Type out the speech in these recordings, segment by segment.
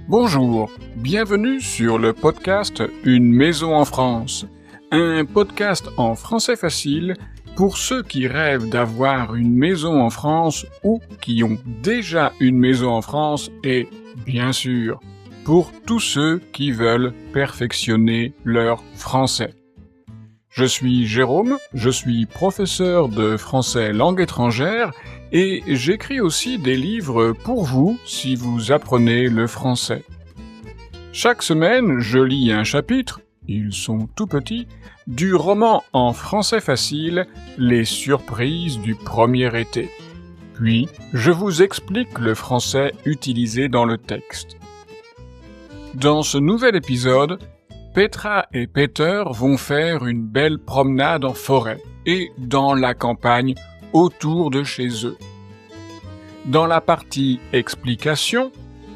Bonjour, bienvenue sur le podcast Une maison en France, un podcast en français facile pour ceux qui rêvent d'avoir une maison en France ou qui ont déjà une maison en France et, bien sûr, pour tous ceux qui veulent perfectionner leur français. Je suis Jérôme, je suis professeur de français langue étrangère et j'écris aussi des livres pour vous si vous apprenez le français. Chaque semaine, je lis un chapitre, ils sont tout petits, du roman en français facile « Les surprises du premier été ». Puis, je vous explique le français utilisé dans le texte. Dans ce nouvel épisode, Petra et Peter vont faire une belle promenade en forêt et dans la campagne autour de chez eux. Dans la partie explication,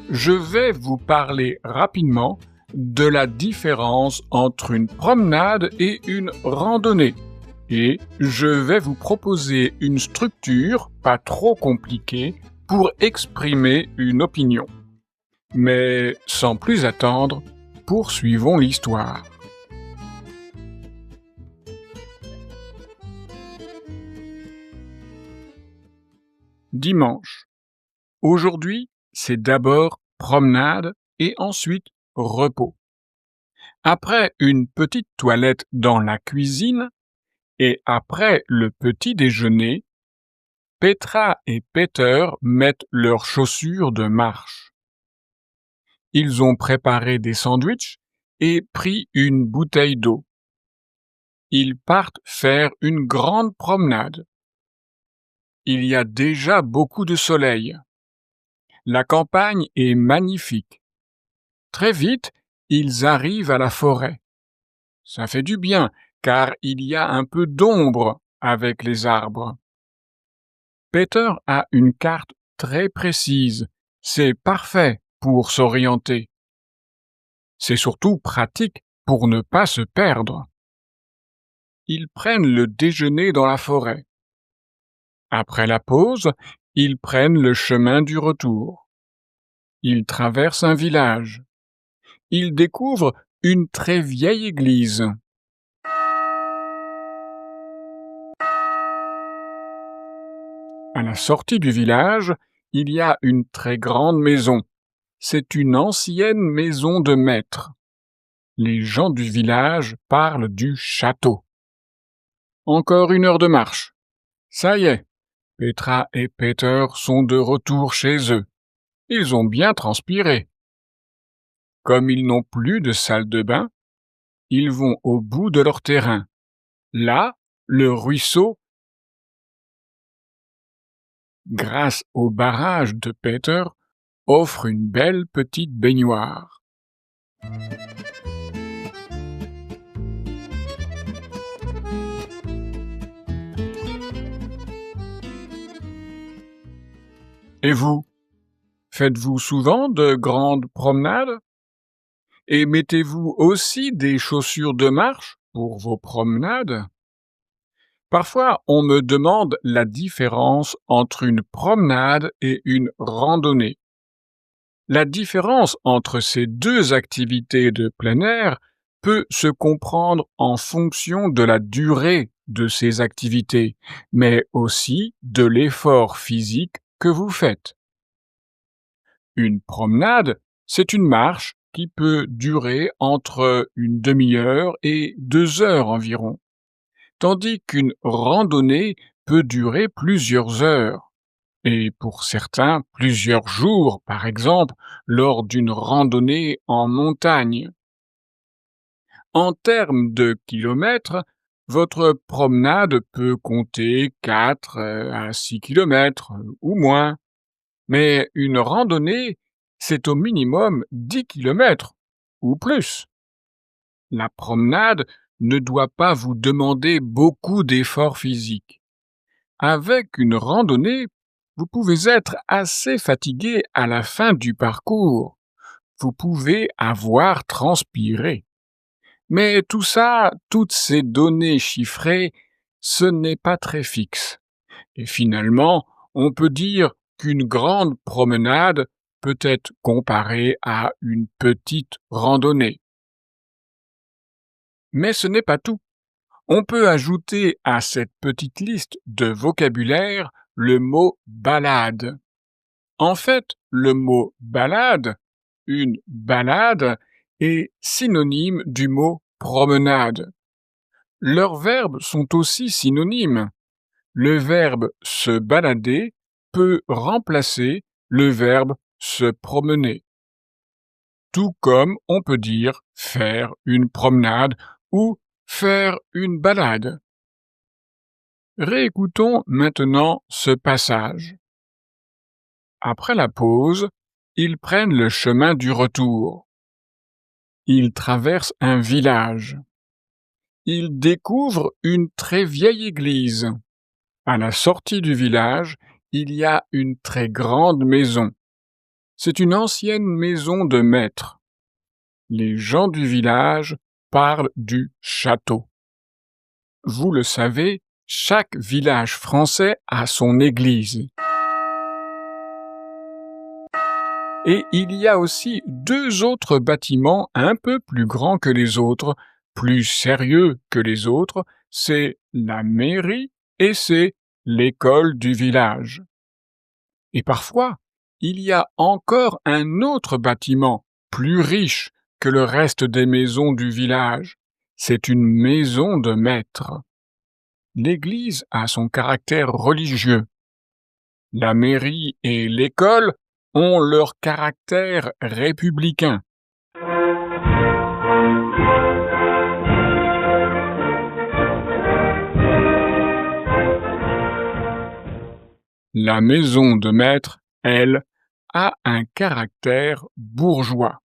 je vais vous parler rapidement de la différence entre une promenade et une randonnée. Et je vais vous proposer une structure pas trop compliquée pour exprimer une opinion. Mais sans plus attendre, poursuivons l'histoire. Dimanche. Aujourd'hui, c'est d'abord promenade et ensuite repos. Après une petite toilette dans la cuisine et après le petit déjeuner, Petra et Peter mettent leurs chaussures de marche. Ils ont préparé des sandwichs et pris une bouteille d'eau. Ils partent faire une grande promenade. Il y a déjà beaucoup de soleil. La campagne est magnifique. Très vite, ils arrivent à la forêt. Ça fait du bien, car il y a un peu d'ombre avec les arbres. Peter a une carte très précise. C'est parfait pour s'orienter. C'est surtout pratique pour ne pas se perdre. Ils prennent le déjeuner dans la forêt. Après la pause, ils prennent le chemin du retour. Ils traversent un village. Ils découvrent une très vieille église. À la sortie du village, il y a une très grande maison. C'est une ancienne maison de maître. Les gens du village parlent du château. Encore 1 heure de marche. Ça y est, Petra et Peter sont de retour chez eux. Ils ont bien transpiré. Comme ils n'ont plus de salle de bain, ils vont au bout de leur terrain. Là, le ruisseau, grâce au barrage de Peter, offre une belle petite baignoire. Et vous, faites-vous souvent de grandes promenades? Et mettez-vous aussi des chaussures de marche pour vos promenades? Parfois, on me demande la différence entre une promenade et une randonnée. La différence entre ces deux activités de plein air peut se comprendre en fonction de la durée de ces activités, mais aussi de l'effort physique que vous faites. Une promenade, c'est une marche qui peut durer entre une demi-heure et 2 heures environ, tandis qu'une randonnée peut durer plusieurs heures, et pour certains plusieurs jours, par exemple, lors d'une randonnée en montagne. En termes de kilomètres, votre promenade peut compter 4 à 6 kilomètres ou moins. Mais une randonnée, c'est au minimum 10 kilomètres ou plus. La promenade ne doit pas vous demander beaucoup d'efforts physiques. Avec une randonnée, vous pouvez être assez fatigué à la fin du parcours. Vous pouvez avoir transpiré. Mais tout ça, toutes ces données chiffrées, ce n'est pas très fixe. Et finalement, on peut dire qu'une grande promenade peut être comparé à une petite randonnée. Mais ce n'est pas tout. On peut ajouter à cette petite liste de vocabulaire le mot balade. En fait, le mot balade, une balade, est synonyme du mot promenade. Leurs verbes sont aussi synonymes. Le verbe se balader peut remplacer le verbe se promener. Tout comme on peut dire faire une promenade ou faire une balade. Réécoutons maintenant ce passage. Après la pause, ils prennent le chemin du retour. Ils traversent un village. Ils découvrent une très vieille église. À la sortie du village, il y a une très grande maison. C'est une ancienne maison de maître. Les gens du village parlent du château. Vous le savez, chaque village français a son église. Et il y a aussi 2 autres bâtiments un peu plus grands que les autres, plus sérieux que les autres, c'est la mairie et c'est l'école du village. Et parfois, il y a encore un autre bâtiment, plus riche que le reste des maisons du village. C'est une maison de maître. L'église a son caractère religieux. La mairie et l'école ont leur caractère républicain. La maison de maître, elle, a un caractère bourgeois.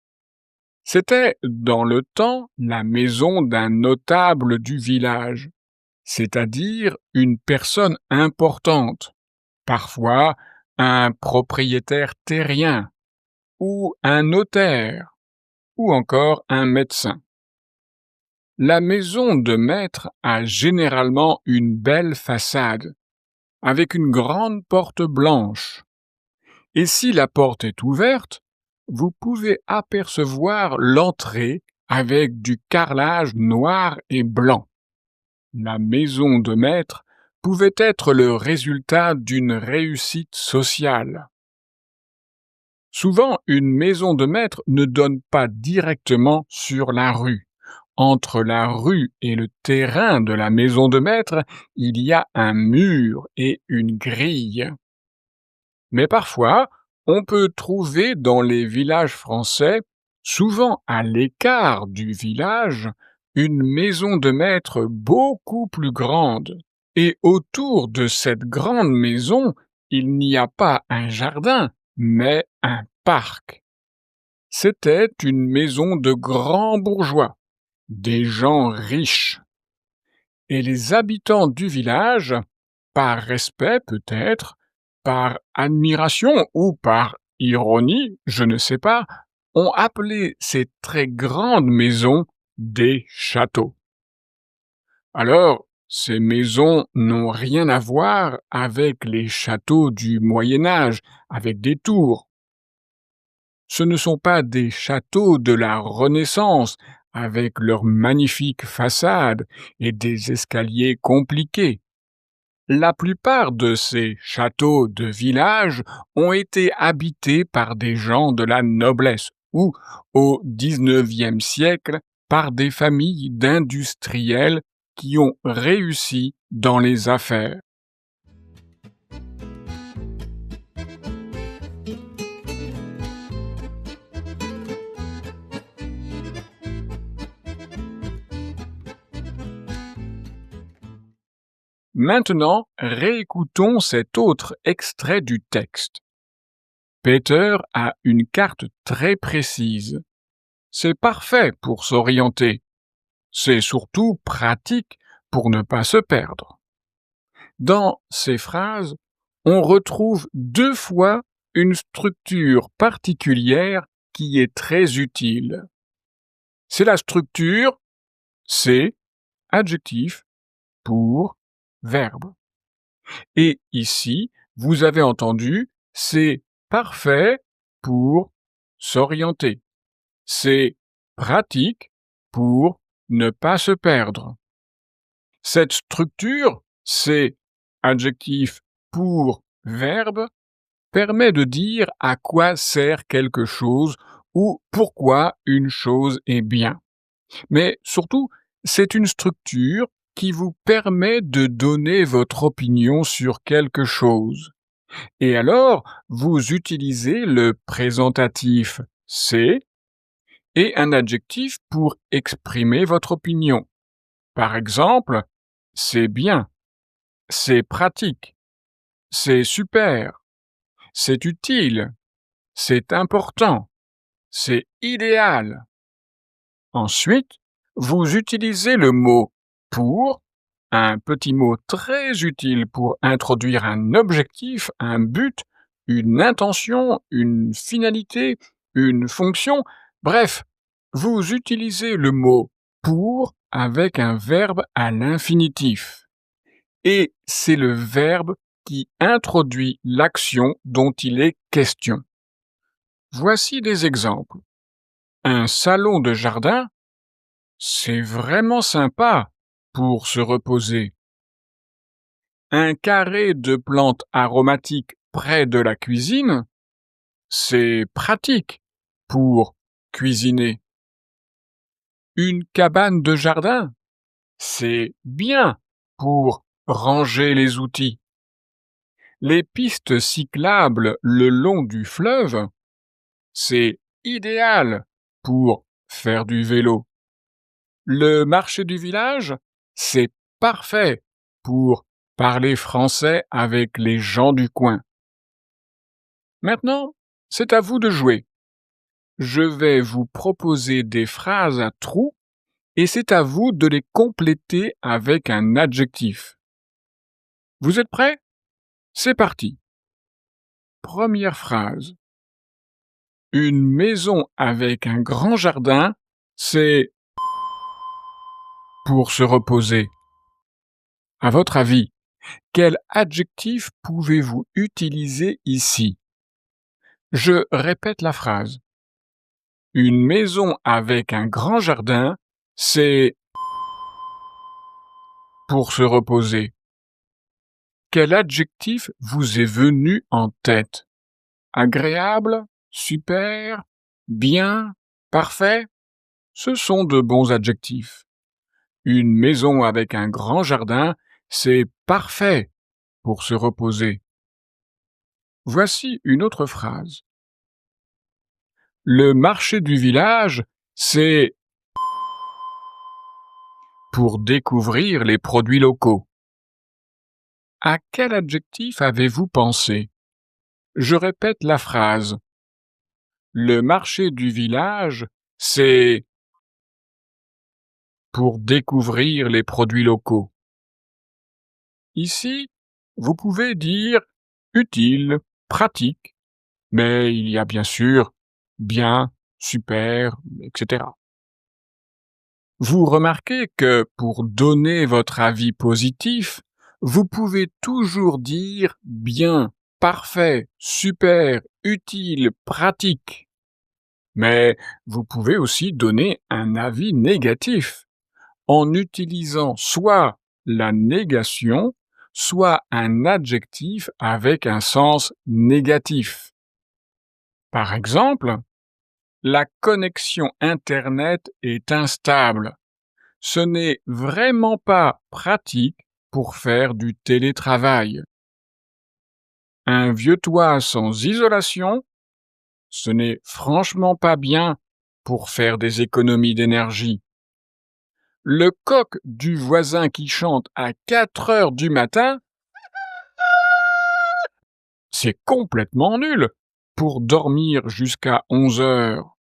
C'était dans le temps la maison d'un notable du village, c'est-à-dire une personne importante, parfois un propriétaire terrien, ou un notaire, ou encore un médecin. La maison de maître a généralement une belle façade, avec une grande porte blanche. Et si la porte est ouverte, vous pouvez apercevoir l'entrée avec du carrelage noir et blanc. La maison de maître pouvait être le résultat d'une réussite sociale. Souvent, une maison de maître ne donne pas directement sur la rue. Entre la rue et le terrain de la maison de maître, il y a un mur et une grille. Mais parfois, on peut trouver dans les villages français, souvent à l'écart du village, une maison de maître beaucoup plus grande. Et autour de cette grande maison, il n'y a pas un jardin, mais un parc. C'était une maison de grands bourgeois, des gens riches. Et les habitants du village, par respect peut-être, par admiration ou par ironie, je ne sais pas, ont appelé ces très grandes maisons des châteaux. Alors, ces maisons n'ont rien à voir avec les châteaux du Moyen Âge, avec des tours. Ce ne sont pas des châteaux de la Renaissance, avec leurs magnifiques façades et des escaliers compliqués. La plupart de ces châteaux de village ont été habités par des gens de la noblesse ou, au XIXe siècle, par des familles d'industriels qui ont réussi dans les affaires. Maintenant, réécoutons cet autre extrait du texte. Peter a une carte très précise. C'est parfait pour s'orienter. C'est surtout pratique pour ne pas se perdre. Dans ces phrases, on retrouve 2 fois une structure particulière qui est très utile. C'est la structure c'est adjectif pour verbe. Et ici, vous avez entendu c'est parfait pour s'orienter. C'est pratique pour ne pas se perdre. Cette structure, c'est adjectif pour verbe, permet de dire à quoi sert quelque chose ou pourquoi une chose est bien. Mais surtout, c'est une structure qui vous permet de donner votre opinion sur quelque chose. Et alors, vous utilisez le présentatif c'est et un adjectif pour exprimer votre opinion. Par exemple, c'est bien, c'est pratique, c'est super, c'est utile, c'est important, c'est idéal. Ensuite, vous utilisez le mot pour, un petit mot très utile pour introduire un objectif, un but, une intention, une finalité, une fonction. Bref, vous utilisez le mot pour avec un verbe à l'infinitif. Et c'est le verbe qui introduit l'action dont il est question. Voici des exemples. Un salon de jardin, c'est vraiment sympa pour se reposer. Un carré de plantes aromatiques près de la cuisine, c'est pratique pour cuisiner. Une cabane de jardin, c'est bien pour ranger les outils. Les pistes cyclables le long du fleuve, c'est idéal pour faire du vélo. Le marché du village, c'est parfait pour parler français avec les gens du coin. Maintenant, c'est à vous de jouer. Je vais vous proposer des phrases à trous et c'est à vous de les compléter avec un adjectif. Vous êtes prêts? C'est parti. Première phrase. Une maison avec un grand jardin, c'est pour se reposer. À votre avis, quel adjectif pouvez-vous utiliser ici? Je répète la phrase. Une maison avec un grand jardin, c'est pour se reposer. Quel adjectif vous est venu en tête? Agréable, super, bien, parfait? Ce sont de bons adjectifs. Une maison avec un grand jardin, c'est parfait pour se reposer. Voici une autre phrase. Le marché du village, c'est pour découvrir les produits locaux. À quel adjectif avez-vous pensé? Je répète la phrase. Le marché du village, c'est pour découvrir les produits locaux. Ici, vous pouvez dire utile, pratique, mais il y a bien sûr bien, super, etc. Vous remarquez que pour donner votre avis positif, vous pouvez toujours dire bien, parfait, super, utile, pratique. Mais vous pouvez aussi donner un avis négatif en utilisant soit la négation, soit un adjectif avec un sens négatif. Par exemple, la connexion Internet est instable. Ce n'est vraiment pas pratique pour faire du télétravail. Un vieux toit sans isolation, ce n'est franchement pas bien pour faire des économies d'énergie. Le coq du voisin qui chante à 4 heures du matin, c'est complètement nul pour dormir jusqu'à 11 heures.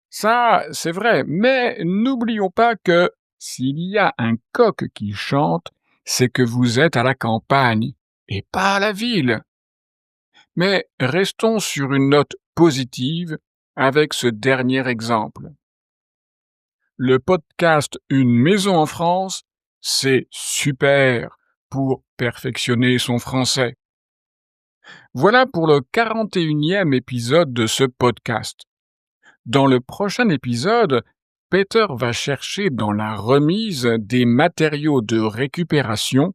Ça, c'est vrai, mais n'oublions pas que s'il y a un coq qui chante, c'est que vous êtes à la campagne et pas à la ville. Mais restons sur une note positive avec ce dernier exemple. Le podcast Une maison en France, c'est super pour perfectionner son français. Voilà pour le 41e épisode de ce podcast. Dans le prochain épisode, Peter va chercher dans la remise des matériaux de récupération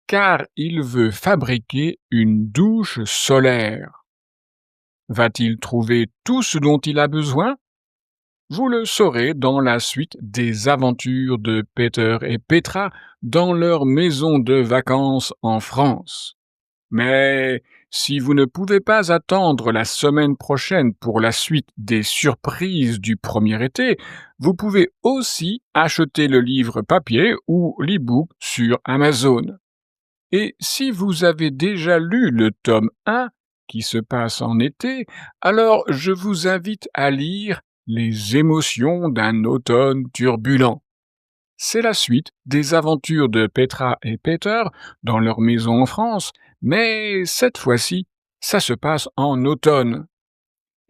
car il veut fabriquer une douche solaire. Va-t-il trouver tout ce dont il a besoin? Vous le saurez dans la suite des aventures de Peter et Petra dans leur maison de vacances en France. Mais si vous ne pouvez pas attendre la semaine prochaine pour la suite des surprises du premier été, vous pouvez aussi acheter le livre papier ou l'e-book sur Amazon. Et si vous avez déjà lu le tome 1, qui se passe en été, alors je vous invite à lire Les émotions d'un automne turbulent. C'est la suite des aventures de Petra et Peter dans leur maison en France, mais cette fois-ci, ça se passe en automne.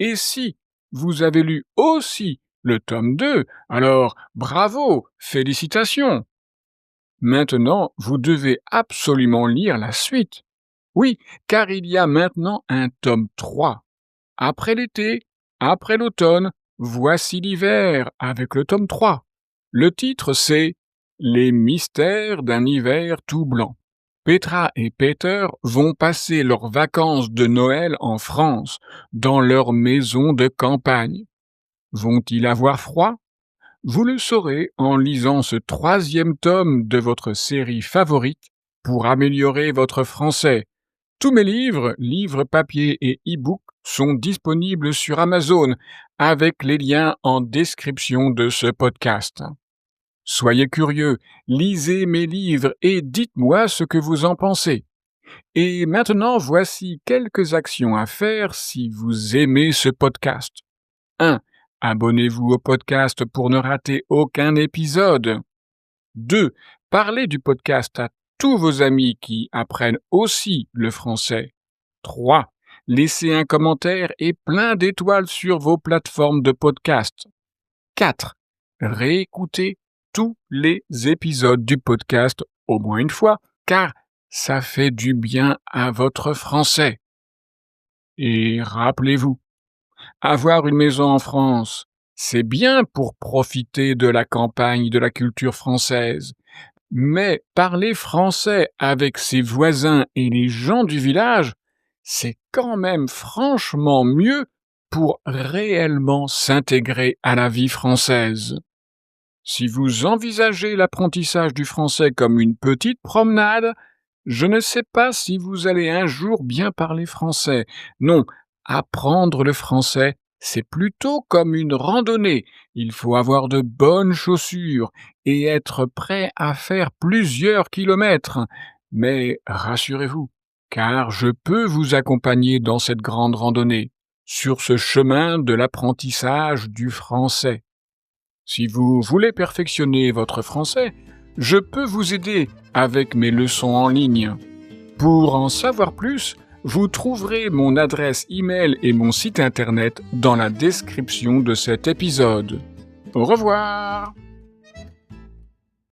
Et si vous avez lu aussi le tome 2, alors bravo, félicitations! Maintenant, vous devez absolument lire la suite. Oui, car il y a maintenant un tome 3. Après l'été, après l'automne, voici l'hiver avec le tome 3. Le titre c'est Les mystères d'un hiver tout blanc. Petra et Peter vont passer leurs vacances de Noël en France, dans leur maison de campagne. Vont-ils avoir froid? Vous le saurez en lisant ce 3e tome de votre série favorite pour améliorer votre français. Tous mes livres, livres papier et e-book, sont disponibles sur Amazon avec les liens en description de ce podcast. Soyez curieux, lisez mes livres et dites-moi ce que vous en pensez. Et maintenant, voici quelques actions à faire si vous aimez ce podcast. 1. Abonnez-vous au podcast pour ne rater aucun épisode. 2. Parlez du podcast à tous vos amis qui apprennent aussi le français. 3. Laissez un commentaire et plein d'étoiles sur vos plateformes de podcast. 4. Réécoutez tous les épisodes du podcast au moins une fois, car ça fait du bien à votre français. Et rappelez-vous, avoir une maison en France, c'est bien pour profiter de la campagne de la culture française. Mais parler français avec ses voisins et les gens du village, c'est quand même franchement mieux pour réellement s'intégrer à la vie française. Si vous envisagez l'apprentissage du français comme une petite promenade, je ne sais pas si vous allez un jour bien parler français. Non, apprendre le français, c'est plutôt comme une randonnée. Il faut avoir de bonnes chaussures et être prêt à faire plusieurs kilomètres. Mais rassurez-vous, car je peux vous accompagner dans cette grande randonnée, sur ce chemin de l'apprentissage du français. Si vous voulez perfectionner votre français, je peux vous aider avec mes leçons en ligne. Pour en savoir plus, vous trouverez mon adresse e-mail et mon site internet dans la description de cet épisode. Au revoir!